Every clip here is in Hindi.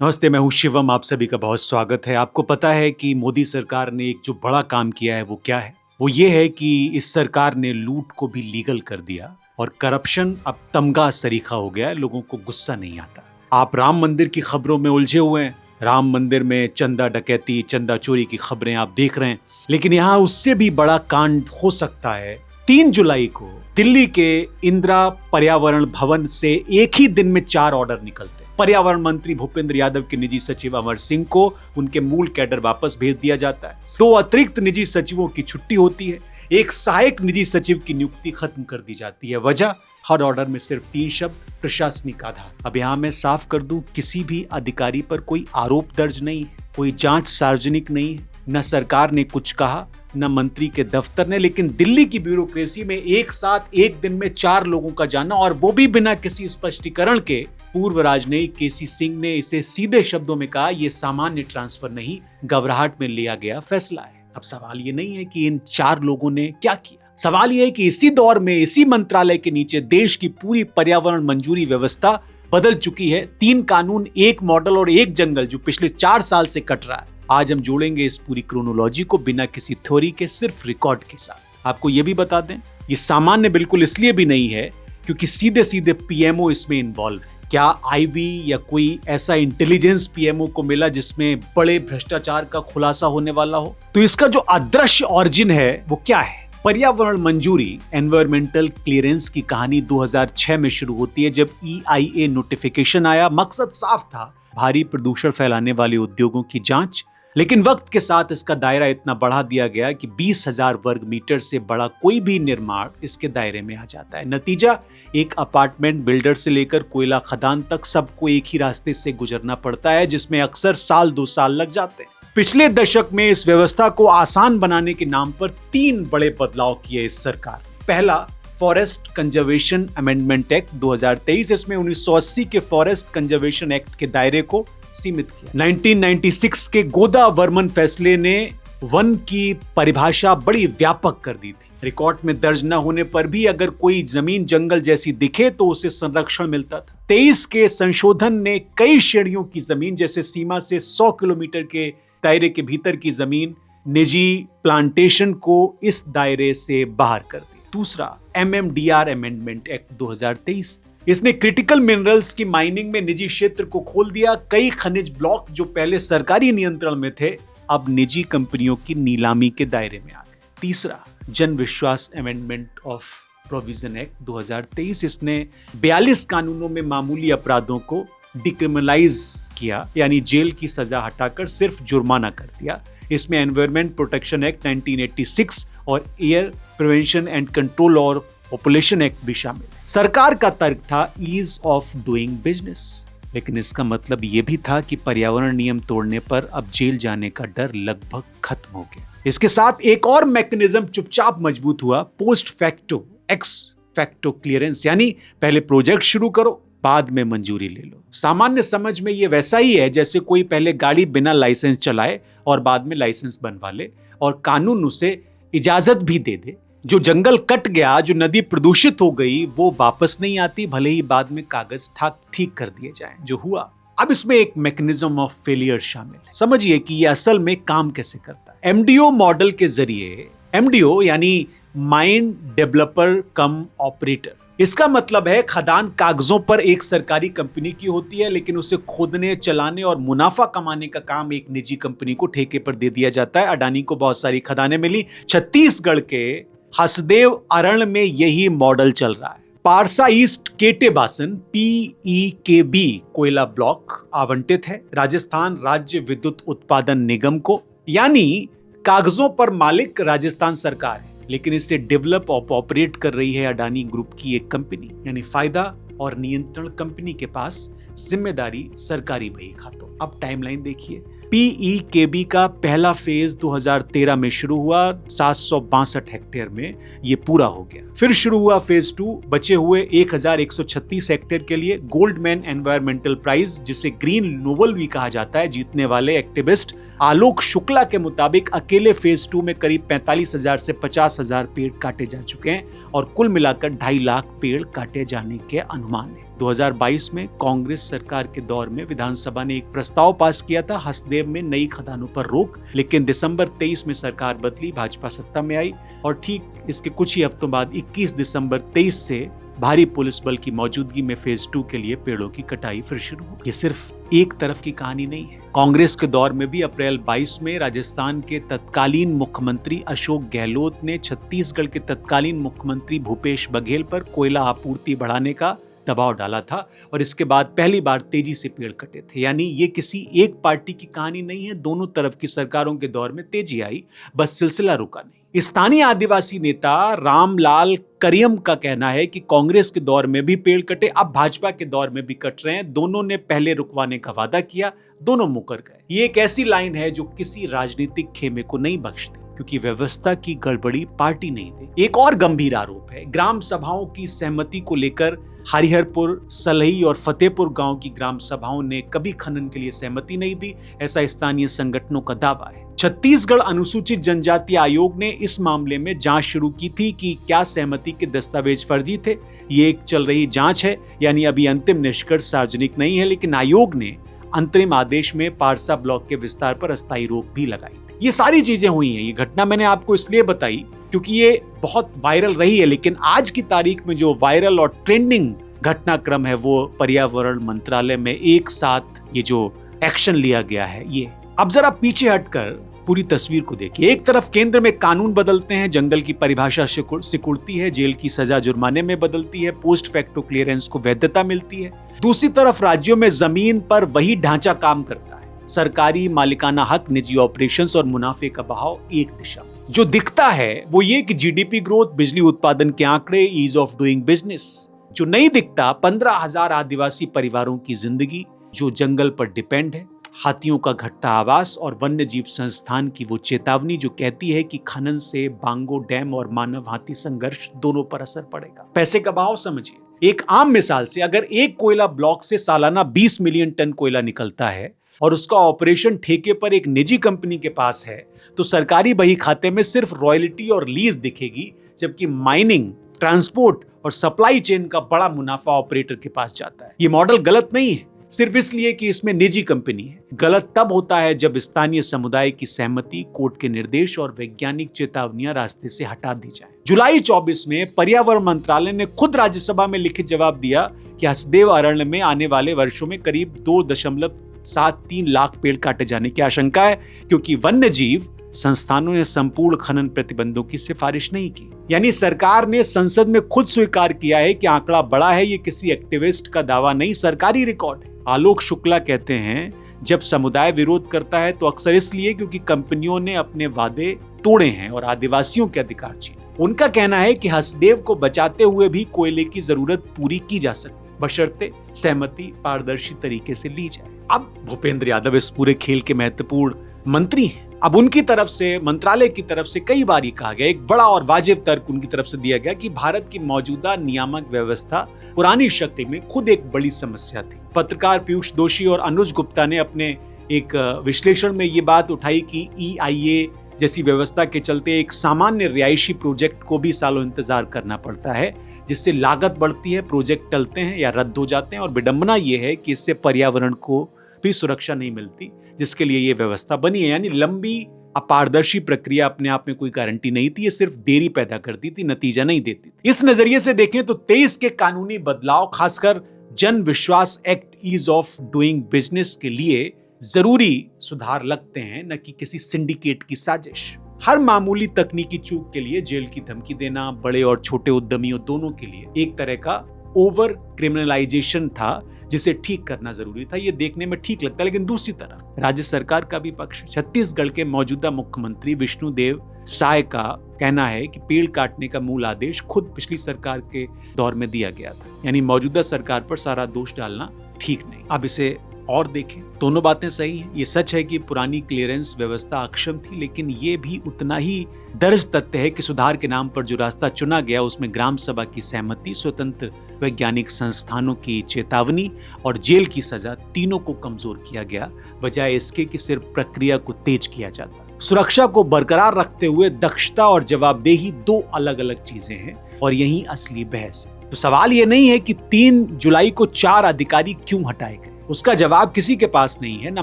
नमस्ते, मैं हूँ शिवम। आप सभी का बहुत स्वागत है। आपको पता है कि मोदी सरकार ने एक जो बड़ा काम किया है वो क्या है? वो ये है कि इस सरकार ने लूट को भी लीगल कर दिया और करप्शन अब तमगा सरीखा हो गया है। लोगों को गुस्सा नहीं आता। आप राम मंदिर की खबरों में उलझे हुए हैं। राम मंदिर में चंदा डकैती, चंदा चोरी की खबरें आप देख रहे हैं, लेकिन यहाँ उससे भी बड़ा कांड हो सकता है। 3 जुलाई को दिल्ली के इंदिरा पर्यावरण भवन से एक ही दिन में 4 ऑर्डर निकलते। पर्यावरण मंत्री भूपेंद्र यादव के निजी सचिव अमर सिंह को उनके मूल कैडर वापस भेज दिया जाता है। 2 अतिरिक्त निजी सचिवों की छुट्टी होती है। एक सहायक निजी सचिव की नियुक्ति खत्म कर दी जाती है। वजह, हर ऑर्डर में सिर्फ 3 शब्द, प्रशासनिक आधार। अब यहां मैं साफ कर दूं, किसी भी अधिकारी पर कोई आरोप दर्ज नहीं है, कोई जांच सार्वजनिक नहीं है। न सरकार ने कुछ कहा, न मंत्री के दफ्तर ने, लेकिन दिल्ली की ब्यूरोक्रेसी में एक साथ एक दिन में 4 लोगों का जाना, और वो भी बिना किसी स्पष्टीकरण के। पूर्व राजनयिक केसी सिंह ने इसे सीधे शब्दों में कहा, यह सामान्य ट्रांसफर नहीं, घबराहट में लिया गया फैसला है। अब सवाल ये नहीं है कि इन 4 लोगों ने क्या किया। सवाल यह है कि इसी दौर में इसी मंत्रालय के नीचे देश की पूरी पर्यावरण मंजूरी व्यवस्था बदल चुकी है। 3 कानून, 1 मॉडल और 1 जंगल जो पिछले 4 साल से कट रहा है। आज हम जोड़ेंगे इस पूरी क्रोनोलॉजी को बिना किसी थ्योरी के, सिर्फ रिकॉर्ड के साथ। आपको यह भी बता दें, ये सामान्य बिल्कुल इसलिए भी नहीं है क्योंकि सीधे सीधे पीएमओ इसमें इन्वॉल्व है। क्या आईबी या कोई ऐसा इंटेलिजेंस पीएमओ को मिला जिसमें बड़े भ्रष्टाचार का खुलासा होने वाला हो? तो इसका जो अदृश्य ऑरिजिन है वो क्या है? पर्यावरण मंजूरी, एनवायरमेंटल क्लियरेंस की कहानी 2006 में शुरू होती है, जब EIA नोटिफिकेशन आया। मकसद साफ था, भारी प्रदूषण फैलाने वाले उद्योगों की जांच। लेकिन वक्त के साथ इसका दायरा इतना बढ़ा दिया गया कि 20,000 वर्ग मीटर से बड़ा कोई भी निर्माण इसके दायरे में आ जाता है। नतीजा, एक अपार्टमेंट बिल्डर से लेकर कोयला खदान तक सबको एक ही रास्ते से गुजरना पड़ता है, जिसमें अक्सर 1-2 साल लग जाते हैं। पिछले दशक में इस व्यवस्था को आसान बनाने के नाम पर 3 बड़े बदलाव किए इस सरकार। पहला, फॉरेस्ट कंजर्वेशन अमेंडमेंट एक्ट 2023। इसमें 1980 के फॉरेस्ट कंजर्वेशन एक्ट के दायरे को सीमित किया। 1996 के गोदा वर्मन फैसले ने वन की परिभाषा बड़ी व्यापक कर दी थी। रिकॉर्ड में दर्ज न होने पर भी अगर कोई जमीन जंगल जैसी दिखे तो उसे संरक्षण मिलता था। 23 के संशोधन ने कई श्रेणियों की जमीन, जैसे सीमा से 100 किलोमीटर के दायरे के भीतर की जमीन, निजी प्लांटेशन को इस दायरे से बाहर कर दिया। दूसरा, MMDR अमेंडमेंट एक्ट 2023। इसने क्रिटिकल मिनरल्स की माइनिंग में निजी क्षेत्र को खोल दिया। कई खनिज ब्लॉक जो पहले सरकारी नियंत्रण में थे, अब निजी कंपनियों की नीलामी के दायरे में आ गए। तीसरा, जन विश्वास अमेंडमेंट ऑफ प्रोविजन एक्ट 2023। इसने 42 कानूनों में मामूली अपराधों को डिक्रिमिनलाइज किया, यानी जेल की सजा हटाकर सिर्फ जुर्माना कर दिया। इसमें एनवायरमेंट प्रोटेक्शन एक्ट 1986 और एयर प्रिवेंशन एंड कंट्रोल और पॉपुलेशन एक्ट भी शामिल। सरकार का तर्क था ईज ऑफ डूइंग बिजनेस, लेकिन इसका मतलब यह भी था कि पर्यावरण नियम तोड़ने पर अब जेल जाने का डर लगभग खत्म हो गया। इसके साथ एक और मैकेनिज्म चुपचाप मजबूत हुआ, post facto x facto clearance, यानी पहले प्रोजेक्ट शुरू करो, बाद में मंजूरी ले लो। सामान्य समझ में यह वैसा ही है जैसे कोई पहले गाड़ी बिना लाइसेंस चलाए और बाद में लाइसेंस बनवा ले, और कानून उसे इजाजत भी दे दे। जो जंगल कट गया, जो नदी प्रदूषित हो गई, वो वापस नहीं आती, भले ही बाद में कागज ठीक कर दिए जाएं, जो हुआ। अब इसमें एक मैकेनिज्म ऑफ फेलियर शामिल है। समझिए कि ये असल में काम कैसे करता है। MDO मॉडल के जरिए, MDO यानी माइंड डेवलपर कम ऑपरेटर, इसका मतलब है खदान कागजों पर एक सरकारी कंपनी की होती है, लेकिन उसे खोदने, चलाने और मुनाफा कमाने का काम एक निजी कंपनी को ठेके पर दे दिया जाता है। अडानी को बहुत सारी खदानें मिली। छत्तीसगढ़ के हसदेव अरण्य में यही मॉडल चल रहा है। पारसा ईस्ट केटे बासन PEKB कोयला ब्लॉक आवंटित है राजस्थान राज्य विद्युत उत्पादन निगम को, यानी कागजों पर मालिक राजस्थान सरकार है, लेकिन इसे डेवलप और ऑपरेट कर रही है अडानी ग्रुप की एक कंपनी। यानी फायदा और नियंत्रण कंपनी के पास, जिम्मेदारी सरकारी बही खातों। अब टाइमलाइन देखिए। PEKB का पहला फेज 2013 में शुरू हुआ, 762 हेक्टेयर में ये पूरा हो गया। फिर शुरू हुआ फेज 2, बचे हुए 1136 हेक्टेयर के लिए गोल्डमैन एनवायरमेंटल प्राइज, जिसे ग्रीन नोबल भी कहा जाता है, जीतने वाले एक्टिविस्ट आलोक शुक्ला के मुताबिक अकेले फेज 2 में करीब 45,000 से 50,000 पेड़ काटे जा चुके हैं और कुल मिलाकर 2.5 लाख पेड़ काटे जाने के अनुमान है। 2022 में कांग्रेस सरकार के दौर में विधानसभा ने एक प्रस्ताव पास किया था हसदेव में नई खदानों पर रोक, लेकिन दिसंबर 23 में सरकार बदली, भाजपा सत्ता में आई और ठीक इसके कुछ ही हफ्तों बाद 21 दिसंबर 23 से भारी पुलिस बल की मौजूदगी में फेज 2 के लिए पेड़ों की कटाई फिर शुरू हो। ये सिर्फ एक तरफ की कहानी नहीं है। कांग्रेस के दौर में भी अप्रैल 22 में राजस्थान के तत्कालीन मुख्यमंत्री अशोक गहलोत ने छत्तीसगढ़ के तत्कालीन मुख्यमंत्री भूपेश बघेल पर कोयला आपूर्ति बढ़ाने का दबाव डाला था और इसके बाद पहली बार तेजी से पेड़ कटे थे। यानी ये किसी एक पार्टी की कहानी नहीं है, दोनों तरफ की सरकारों के दौर में तेजी आई, बस सिलसिला रुका नहीं। स्थानीय आदिवासी नेता रामलाल करियम का कहना है कि कांग्रेस के दौर में भी पेड़ कटे, अब भाजपा के दौर में भी कट रहे हैं। दोनों ने पहले रुकवाने का वादा किया, दोनों मुकर गए। ये एक ऐसी लाइन है जो किसी राजनीतिक खेमे को नहीं बख्शती, क्योंकि व्यवस्था की गड़बड़ी पार्टी नहीं दे। एक और गंभीर आरोप है ग्राम सभाओं की सहमति को लेकर। हरिहरपुर, सलही और फतेहपुर गांव की ग्राम सभाओं ने कभी खनन के लिए सहमति नहीं दी, ऐसा स्थानीय संगठनों का दावा है। छत्तीसगढ़ अनुसूचित जनजाति आयोग ने इस मामले में जांच शुरू की थी कि क्या सहमति के दस्तावेज फर्जी थे। ये एक चल रही जांच है, यानी अभी अंतिम निष्कर्ष सार्वजनिक नहीं है, लेकिन आयोग ने अंतरिम आदेश में पारसा ब्लॉक के विस्तार पर अस्थायी रोक भी लगाई थी। ये सारी चीजें हुई हैं। ये घटना मैंने आपको इसलिए बताई क्योंकि ये बहुत वायरल रही है, लेकिन आज की तारीख में जो वायरल और ट्रेंडिंग घटनाक्रम है वो पर्यावरण मंत्रालय में एक साथ ये जो एक्शन लिया गया है। ये अब जरा पीछे हटकर पूरी तस्वीर को देखिए। एक तरफ केंद्र में कानून बदलते हैं, जंगल की परिभाषा सिकुड़ती है, जेल की सजा जुर्माने में बदलती है, पोस्ट फैक्टो क्लियरेंस को वैधता मिलती है। दूसरी तरफ राज्यों में जमीन पर वही ढांचा काम करता है, सरकारी मालिकाना हक, निजी ऑपरेशंस और मुनाफे का बहाव एक दिशा। जो दिखता है वो ये कि जीडीपी ग्रोथ, बिजली उत्पादन के आंकड़े, ईज ऑफ डूइंग बिजनेस। जो नहीं दिखता 15,000 आदिवासी परिवारों की जिंदगी जो जंगल पर डिपेंड है, हाथियों का घटता आवास और वन्य जीव संस्थान की वो चेतावनी जो कहती है कि खनन से बांगो डैम और मानव हाथी संघर्ष दोनों पर असर पड़ेगा। पैसे का बहाव समझिए। एक आम मिसाल से अगर एक कोयला ब्लॉक से सालाना 20 मिलियन टन कोयला निकलता है और उसका ऑपरेशन ठेके पर एक निजी कंपनी के पास है, तो सरकारी बही खाते में सिर्फ रॉयल्टी और लीज दिखेगी, जबकि माइनिंग, ट्रांसपोर्ट और सप्लाई चेन का बड़ा मुनाफा ऑपरेटर के पास जाता है। ये मॉडल गलत नहीं है सिर्फ इसलिए कि इसमें निजी कंपनी है। गलत तब होता है जब स्थानीय समुदाय की सहमति, कोर्ट के निर्देश और वैज्ञानिक चेतावनियां रास्ते से हटा दी जाए। जुलाई 24 में पर्यावरण मंत्रालय ने खुद राज्यसभा में लिखित जवाब दिया कि हसदेव अरण्य में आने वाले वर्षों में करीब 2.73 लाख पेड़ काटे जाने की आशंका है, क्योंकि वन्य जीव संस्थानों ने संपूर्ण खनन प्रतिबंधों की सिफारिश नहीं की। यानी सरकार ने संसद में खुद स्वीकार किया है कि आंकड़ा बड़ा है। ये किसी एक्टिविस्ट का दावा नहीं, सरकारी रिकॉर्ड है। आलोक शुक्ला कहते हैं, जब समुदाय विरोध करता है तो अक्सर इसलिए क्योंकि कंपनियों ने अपने वादे तोड़े हैं और आदिवासियों के अधिकार छीने। उनका कहना है कि हसदेव को बचाते हुए भी कोयले की जरूरत पूरी की जा सकती, बशर्ते सहमति पारदर्शी तरीके से ली जाए। अब भूपेंद्र यादव इस पूरे खेल के महत्वपूर्ण मंत्री हैं। अब उनकी तरफ से, मंत्रालय की तरफ से कई बार ये कहा गया, एक बड़ा और वाजिब तर्क उनकी तरफ से दिया गया कि भारत की मौजूदा नियामक व्यवस्था पुरानी शक्ल में खुद एक बड़ी समस्या थी। पत्रकार पीयूष दोषी और अनुज गुप्ता ने अपने एक विश्लेषण में ये बात उठाई कि EIA जैसी व्यवस्था के चलते एक सामान्य रिहायशी प्रोजेक्ट को भी सालों इंतजार करना पड़ता है, जिससे लागत बढ़ती है, प्रोजेक्ट टलते हैं या रद्द हो जाते हैं, और विडंबना ये है कि इससे पर्यावरण को भी सुरक्षा नहीं मिलती जिसके लिए ये व्यवस्था बनी है। यानी लंबी अपारदर्शी प्रक्रिया अपने आप में कोई गारंटी नहीं थी, ये सिर्फ देरी पैदा करती थी, नतीजा नहीं देती थी। इस नजरिए से देखें तो 23 के कानूनी बदलाव, खासकर Jan Vishwas Act, ease of doing business के लिए जरूरी सुधार लगते हैं, न कि किसी सिंडिकेट की साजिश। हर मामूली तकनीकी चूक के लिए जेल की धमकी देना बड़े और छोटे उद्यमियों दोनों के लिए एक तरह का ओवर क्रिमिनलाइजेशन था, जिसे ठीक करना जरूरी था। ये देखने में ठीक लगता है, लेकिन दूसरी तरफ राज्य सरकार का भी पक्ष, छत्तीसगढ़ के मौजूदा मुख्यमंत्री विष्णुदेव साय का कहना है कि पेड़ काटने का मूल आदेश खुद पिछली सरकार के दौर में दिया गया था। यानी मौजूदा सरकार पर सारा दोष डालना ठीक नहीं। अब इसे और देखें, दोनों बातें सही हैं। ये सच है कि पुरानी क्लियरेंस व्यवस्था अक्षम थी, लेकिन ये भी उतना ही दर्ज तथ्य है कि सुधार के नाम पर जो रास्ता चुना गया उसमें ग्राम सभा की सहमति, स्वतंत्र वैज्ञानिक संस्थानों की चेतावनी और जेल की सजा, तीनों को कमजोर किया गया, बजाय इसके कि सिर्फ प्रक्रिया को तेज किया जाता। सुरक्षा को बरकरार रखते हुए दक्षता और जवाबदेही दो अलग अलग चीजें हैं और यही असली बहस है। तो सवाल ये नहीं है कि 3 जुलाई को 4 अधिकारी क्यों हटाए गए, उसका जवाब किसी के पास नहीं है, ना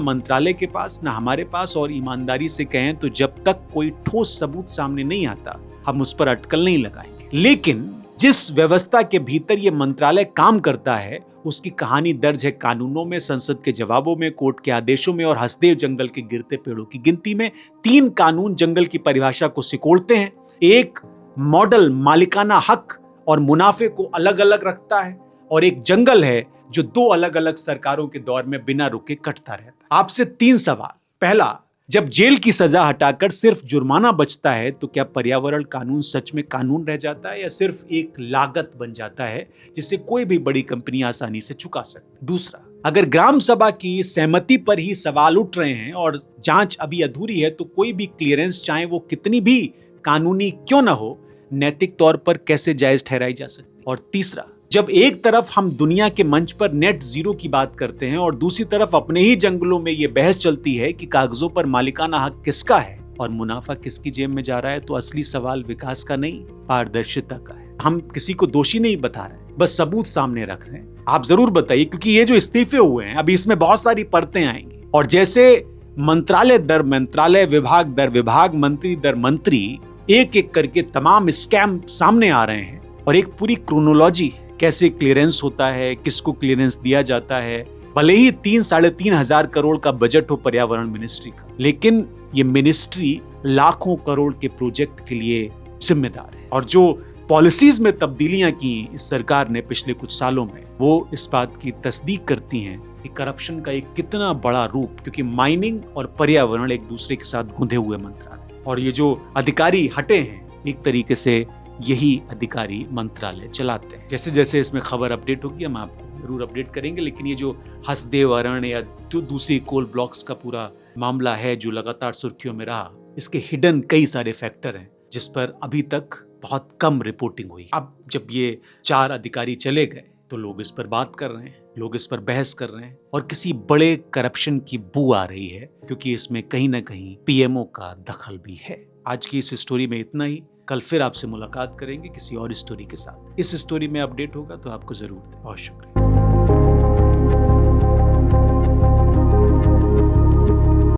मंत्रालय के पास, ना हमारे पास। और ईमानदारी से कहें तो जब तक कोई ठोस सबूत सामने नहीं आता हम उस पर अटकल नहीं लगाएंगे। लेकिन जिस व्यवस्था के भीतर ये मंत्रालय काम करता है उसकी कहानी दर्ज है कानूनों में, संसद के जवाबों में, कोर्ट के आदेशों में और हसदेव जंगल के गिरते पेड़ों की गिनती में। 3 कानून जंगल की परिभाषा को सिकोड़ते हैं। एक मॉडल मालिकाना हक और मुनाफे को अलग अलग रखता है, और एक जंगल है जो 2 अलग अलग सरकारों के दौर में बिना रुके कटता रहता है। आपसे 3 सवाल। पहला, जब जेल की सजा हटाकर सिर्फ जुर्माना बचता है तो क्या पर्यावरण कानून सच में कानून रह जाता है या सिर्फ एक लागत बन जाता है जिसे कोई भी बड़ी कंपनी आसानी से चुका सकती? दूसरा, अगर ग्राम सभा की सहमति पर ही सवाल उठ रहे हैं और जांच अभी अधूरी है तो कोई भी क्लियरेंस, चाहे वो कितनी भी कानूनी क्यों न हो, नैतिक तौर पर कैसे जायज ठहराई जा सकती? और तीसरा, जब एक तरफ हम दुनिया के मंच पर नेट जीरो की बात करते हैं और दूसरी तरफ अपने ही जंगलों में यह बहस चलती है कि कागजों पर मालिकाना हक किसका है और मुनाफा किसकी जेब में जा रहा है, तो असली सवाल विकास का नहीं, पारदर्शिता का है। हम किसी को दोषी नहीं बता रहे, बस सबूत सामने रख रहे हैं। आप जरूर बताइए, क्योंकि ये जो इस्तीफे हुए हैं अभी इसमें बहुत सारी परतें आएंगी, और जैसे मंत्रालय दर मंत्रालय, विभाग दर विभाग, मंत्री दर मंत्री, एक एक करके तमाम स्कैम सामने आ रहे हैं और एक पूरी क्रोनोलॉजी है, कैसे क्लियरेंस होता है, किसको क्लियरेंस दिया जाता है। भले ही 3-3.5 हजार करोड़ का बजट हो पर्यावरण मिनिस्ट्री का, लेकिन ये मिनिस्ट्री लाखों करोड़ के प्रोजेक्ट के लिए जिम्मेदार है। और जो पॉलिसीज में तब्दीलियां की इस सरकार ने पिछले कुछ सालों में, वो इस बात की तस्दीक करती हैं कि करप्शन का एक कितना बड़ा रूप, क्योंकि माइनिंग और पर्यावरण एक दूसरे के साथ गुंधे हुए मंत्रालय, और ये जो अधिकारी हटे हैं एक तरीके से यही अधिकारी मंत्रालय चलाते हैं। जैसे जैसे इसमें खबर अपडेट होगी हम आपको जरूर अपडेट करेंगे। लेकिन ये जो हसदेव अरण्य या जो दूसरी कोल ब्लॉक्स का पूरा मामला है जो लगातार सुर्खियों में रहा, इसके हिडन कई सारे फैक्टर हैं जिस पर अभी तक बहुत कम रिपोर्टिंग हुई। अब जब ये 4 अधिकारी चले गए तो लोग इस पर बात कर रहे हैं, लोग इस पर बहस कर रहे हैं, और किसी बड़े करप्शन की बू आ रही है, क्योंकि इसमें कहीं ना कहीं पीएमओ का दखल भी है। आज की इस स्टोरी में इतना ही। कल फिर आपसे मुलाकात करेंगे किसी और स्टोरी के साथ। इस स्टोरी में अपडेट होगा तो आपको जरूर दें। बहुत शुक्रिया।